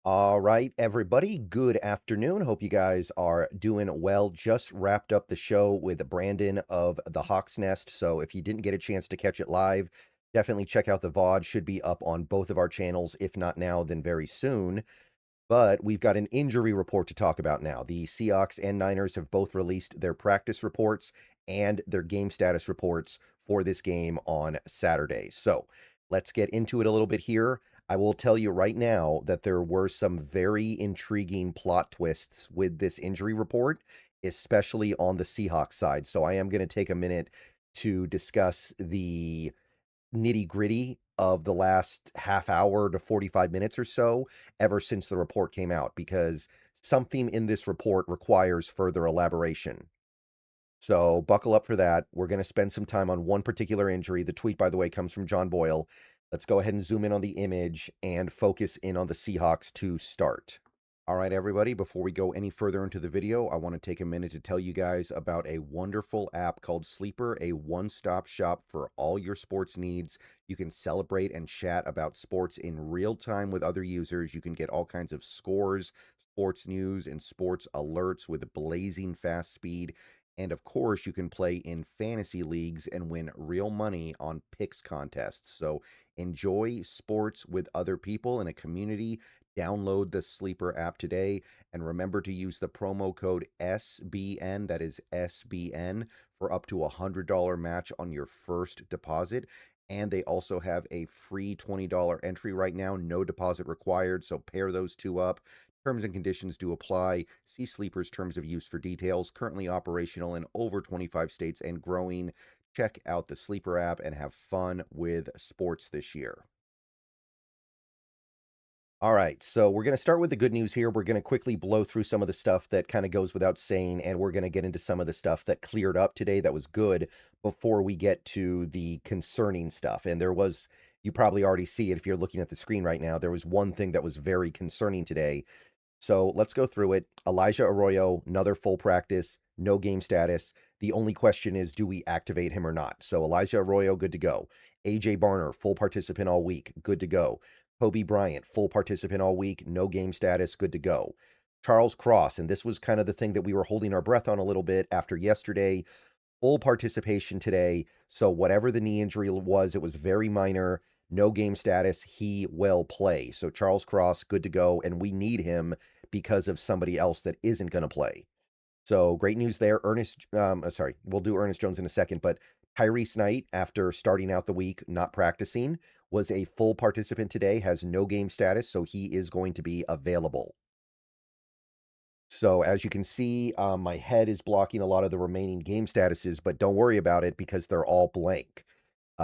All right, everybody. Good afternoon. Hope you guys are doing well. Just wrapped up the show with Brandon of the Hawk's Nest. So if you didn't get a chance to catch it live, definitely check out the VOD. Should be up on both of our channels. If not now, then very soon. But we've got an injury report to talk about now. The Seahawks and Niners have both released their practice reports and their game status reports for this game on Saturday. So let's get into it a little bit here. I will tell you right now that there were some very intriguing plot twists with this injury report, especially on the Seahawks side. So I am going to take a minute to discuss the nitty-gritty of the last half hour to 45 minutes or so ever since the report came out, because something in this report requires further elaboration. So buckle up for that. We're going to spend some time on one particular injury. The tweet, by the way, comes from John Boyle. Let's go ahead and zoom in on the image and focus in on the Seahawks to start. All right, everybody, before we go any further into the video, I want to take a minute to tell you guys about a wonderful app called Sleeper, a one-stop shop for all your sports needs. You can celebrate and chat about sports in real time with other users. You can get all kinds of scores, sports news, and sports alerts with blazing fast speed. And of course, you can play in fantasy leagues and win real money on picks contests. So enjoy sports with other people in a community. Download the Sleeper app today, and remember to use the promo code SBN, that is SBN, for up to $100 match on your first deposit. And they also have a free $20 entry right now, no deposit required, so pair those two up. Terms and conditions do apply. See Sleeper's terms of use for details. Currently operational in over 25 states and growing. Check out the Sleeper app and have fun with sports this year. All right, so we're going to start with the good news here. We're going to quickly blow through some of the stuff that kind of goes without saying, and we're going to get into some of the stuff that cleared up today that was good before we get to the concerning stuff. And there was, you probably already see it if you're looking at the screen right now, there was one thing that was very concerning today. So let's go through it. Elijah Arroyo, another full practice, no game status. The only question is, do we activate him or not? So Elijah Arroyo, good to go. AJ Barner, full participant all week, good to go. Kobe Bryant, full participant all week, no game status, good to go. Charles Cross, and this was kind of the thing that we were holding our breath on a little bit after yesterday, full participation today. So whatever the knee injury was, it was very minor, no game status, he will play. So Charles Cross, good to go, and we need him because of somebody else that isn't going to play. So great news there. We'll do Ernest Jones in a second, but Tyrese Knight, after starting out the week not practicing, was a full participant today, has no game status, so he is going to be available. So as you can see, my head is blocking a lot of the remaining game statuses, but don't worry about it because they're all blank.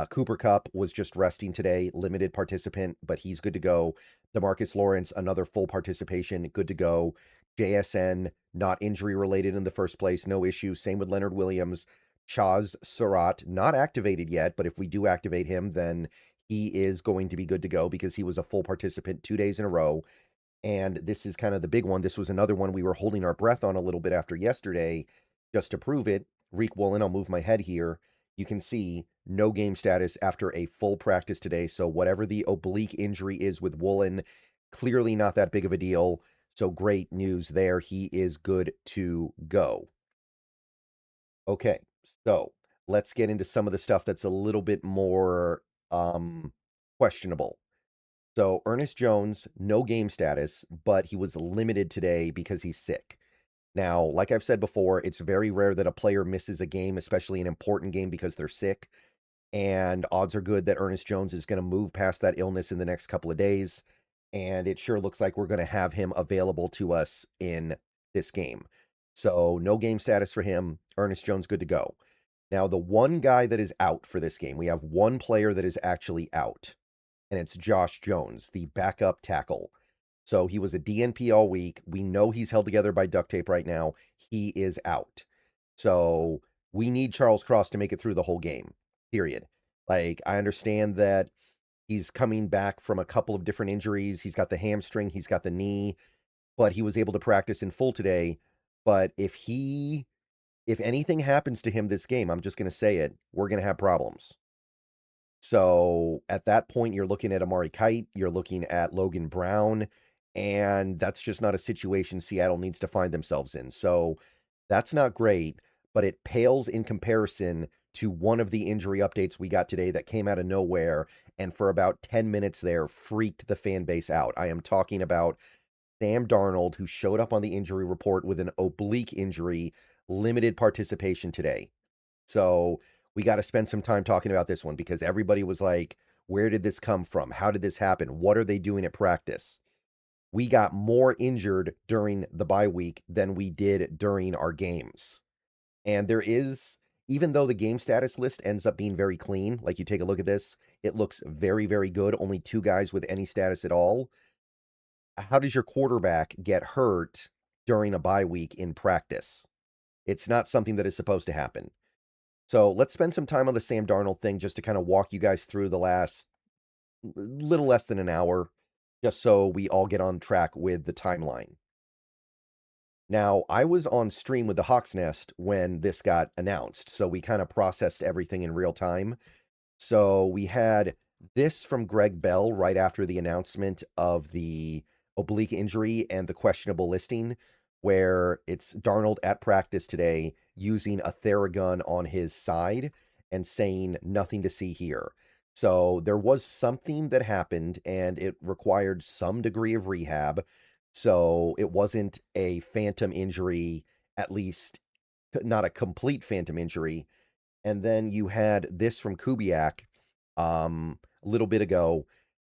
Cooper Kupp was just resting today, limited participant, but he's good to go. DeMarcus Lawrence, another full participation, good to go. JSN, not injury related in the first place, no issue. Same with Leonard Williams. Chaz Surratt, not activated yet, but if we do activate him, then he is going to be good to go because he was a full participant 2 days in a row. And this is kind of the big one. This was another one we were holding our breath on a little bit after yesterday, just to prove it. Reek Woolen, I'll move my head here. You can see no game status after a full practice today. So whatever the oblique injury is with Woolen, clearly not that big of a deal. So great news there. He is good to go. Okay, so let's get into some of the stuff that's a little bit more questionable. So Ernest Jones, no game status, but he was limited today because he's sick. Now, like I've said before, it's very rare that a player misses a game, especially an important game, because they're sick. And odds are good that Ernest Jones is going to move past that illness in the next couple of days. And it sure looks like we're going to have him available to us in this game. So no game status for him. Ernest Jones, good to go. Now, the one guy that is out for this game, we have one player that is actually out, and it's Josh Jones, the backup tackle. So he was a DNP all week. We know he's held together by duct tape right now. He is out. So we need Charles Cross to make it through the whole game, period. Like, I understand that he's coming back from a couple of different injuries. He's got the hamstring, he's got the knee, but he was able to practice in full today. But if anything happens to him this game, I'm just going to say it, we're going to have problems. So at that point, you're looking at Amari Kite, you're looking at Logan Brown, And that's just not a situation Seattle needs to find themselves in. So that's not great, but it pales in comparison to one of the injury updates we got today that came out of nowhere and for about 10 minutes there freaked the fan base out. I am talking about Sam Darnold, who showed up on the injury report with an oblique injury, limited participation today. So we got to spend some time talking about this one because everybody was like, where did this come from? How did this happen? What are they doing at practice? We got more injured during the bye week than we did during our games. And there is, even though the game status list ends up being very clean, like you take a look at this, it looks very, very good. Only 2 guys with any status at all. How does your quarterback get hurt during a bye week in practice? It's not something that is supposed to happen. So let's spend some time on the Sam Darnold thing just to kind of walk you guys through the last little less than an hour, just so we all get on track with the timeline. Now, I was on stream with the Hawks Nest when this got announced, so we kind of processed everything in real time. So we had this from Greg Bell right after the announcement of the oblique injury and the questionable listing, where it's Darnold at practice today using a Theragun on his side and saying nothing to see here. So there was something that happened and it required some degree of rehab. So it wasn't a phantom injury, at least not a complete phantom injury. And then you had this from Kubiak a little bit ago.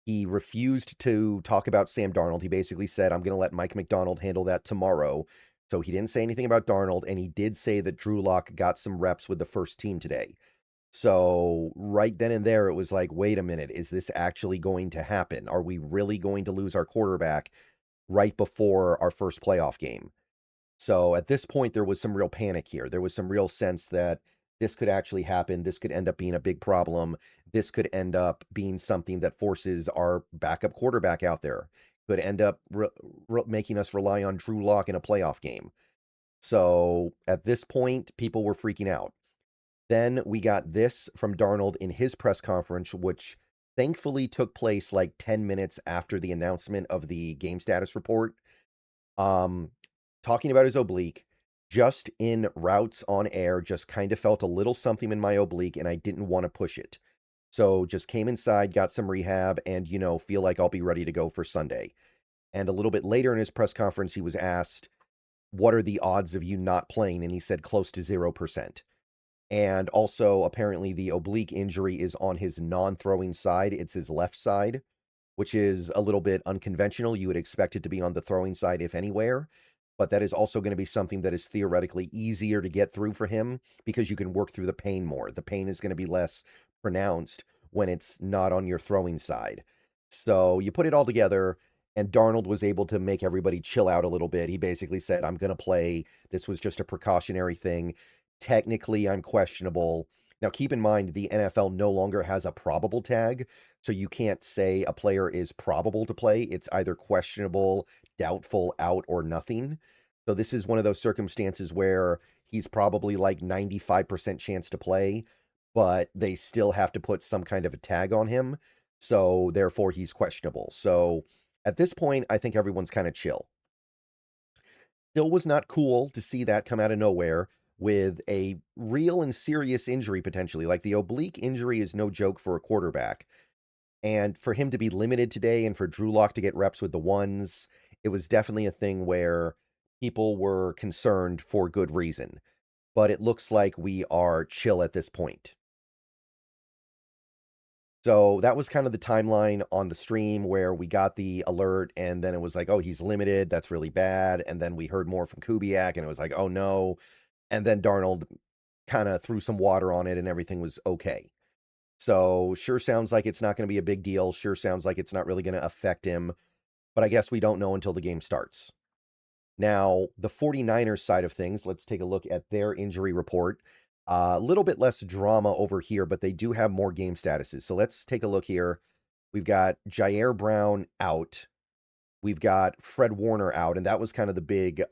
He refused to talk about Sam Darnold. He basically said, I'm going to let Mike McDonald handle that tomorrow. So he didn't say anything about Darnold, and he did say that Drew Lock got some reps with the first team today. So right then and there, it was like, wait a minute, is this actually going to happen? Are we really going to lose our quarterback right before our first playoff game? So at this point, there was some real panic here. There was some real sense that this could actually happen. This could end up being a big problem. This could end up being something that forces our backup quarterback out there. Could end up making us rely on Drew Lock in a playoff game. So at this point, people were freaking out. Then we got this from Darnold in his press conference, which thankfully took place like 10 minutes after the announcement of the game status report. Um, Talking about his oblique, just in routes on air, just kind of felt a little something in my oblique and I didn't want to push it. So just came inside, got some rehab, and, feel like I'll be ready to go for Sunday. And a little bit later in his press conference, he was asked, what are the odds of you not playing? And he said close to 0%. And also, apparently, the oblique injury is on his non-throwing side. It's his left side, which is a little bit unconventional. You would expect it to be on the throwing side, if anywhere. But that is also going to be something that is theoretically easier to get through for him because you can work through the pain more. The pain is going to be less pronounced when it's not on your throwing side. So you put it all together, and Darnold was able to make everybody chill out a little bit. He basically said, I'm going to play. This was just a precautionary thing. Technically, I'm questionable. Now, keep in mind, the NFL no longer has a probable tag, so you can't say a player is probable to play. It's either questionable, doubtful, out, or nothing. So this is one of those circumstances where he's probably like 95% chance to play, but they still have to put some kind of a tag on him. So therefore, he's questionable. So at this point, I think everyone's kind of chill. Still was not cool to see that come out of nowhere with a real and serious injury potentially. Like the oblique injury is no joke for a quarterback. And for him to be limited today and for Drew Lock to get reps with the ones, it was definitely a thing where people were concerned for good reason. But it looks like we are chill at this point. So that was kind of the timeline on the stream where we got the alert and then it was like, oh, he's limited. That's really bad. And then we heard more from Kubiak and it was like, oh no. And then Darnold kind of threw some water on it and everything was okay. So sure sounds like it's not going to be a big deal. Sure sounds like it's not really going to affect him. But I guess we don't know until the game starts. Now, the 49ers side of things, let's take a look at their injury report. A little bit less drama over here, but they do have more game statuses. So let's take a look here. We've got Jair Brown out. We've got Fred Warner out, and that was kind of the big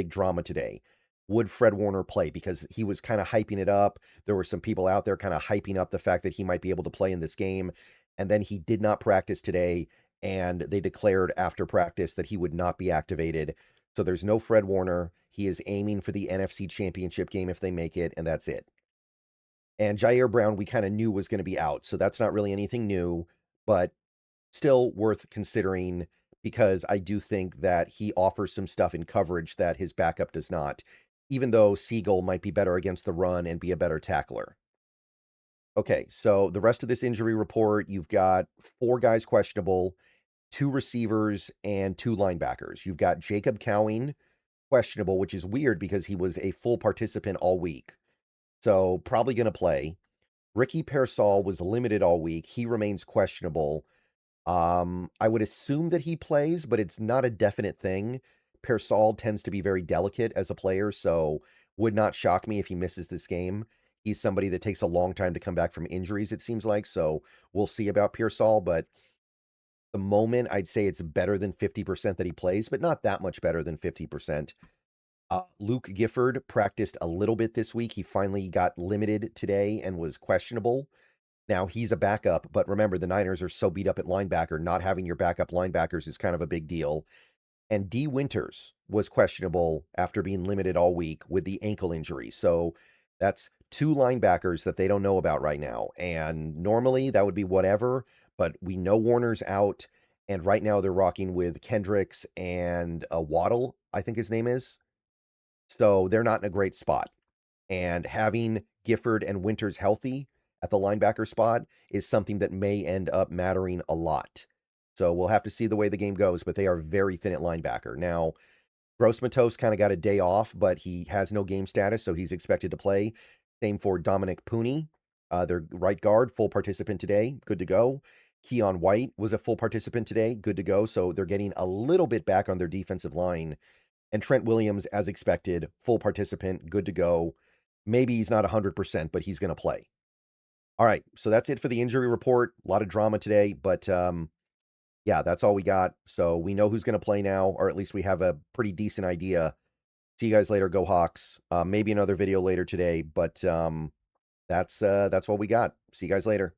drama today. Would Fred Warner play? Because he was kind of hyping it up. There were some people out there kind of hyping up the fact that he might be able to play in this game. And then he did not practice today. and they declared after practice that he would not be activated. So there's no Fred Warner. He is aiming for the NFC Championship game if they make it, and that's it. And Jair Brown, we kind of knew was going to be out, so that's not really anything new, but still worth considering because I do think that he offers some stuff in coverage that his backup does not, even though Siegel might be better against the run and be a better tackler. Okay, so the rest of this injury report, you've got 4 guys questionable, 2 receivers, and 2 linebackers. You've got Jacob Cowing questionable, which is weird because he was a full participant all week. So probably going to play. Ricky Pearsall was limited all week. He remains questionable. I would assume that he plays, but it's not a definite thing. Pearsall tends to be very delicate as a player, so would not shock me if he misses this game. He's somebody that takes a long time to come back from injuries, it seems like, so we'll see about Pearsall, but the moment I'd say it's better than 50% that he plays, but not that much better than 50%. Luke Gifford practiced a little bit this week. He finally got limited today and was questionable. Now, he's a backup, but remember, the Niners are so beat up at linebacker, not having your backup linebackers is kind of a big deal. And D. Winters was questionable after being limited all week with the ankle injury. So that's 2 linebackers that they don't know about right now. And normally that would be whatever, but we know Warner's out. And right now they're rocking with Kendricks and Waddle, I think his name is. So they're not in a great spot. And having Gifford and Winters healthy at the linebacker spot is something that may end up mattering a lot. So we'll have to see the way the game goes, but they are very thin at linebacker. Now, Gross-Matos kind of got a day off, but he has no game status, so he's expected to play. Same for Dominic Pooney, their right guard, full participant today, good to go. Keon White was a full participant today, good to go. So they're getting a little bit back on their defensive line. And Trent Williams, as expected, full participant, good to go. Maybe he's not 100%, but he's going to play. All right, so that's it for the injury report. A lot of drama today, but yeah, that's all we got. So we know who's going to play now, or at least we have a pretty decent idea. See you guys later. Go Hawks. Maybe another video later today, but that's what we got. See you guys later.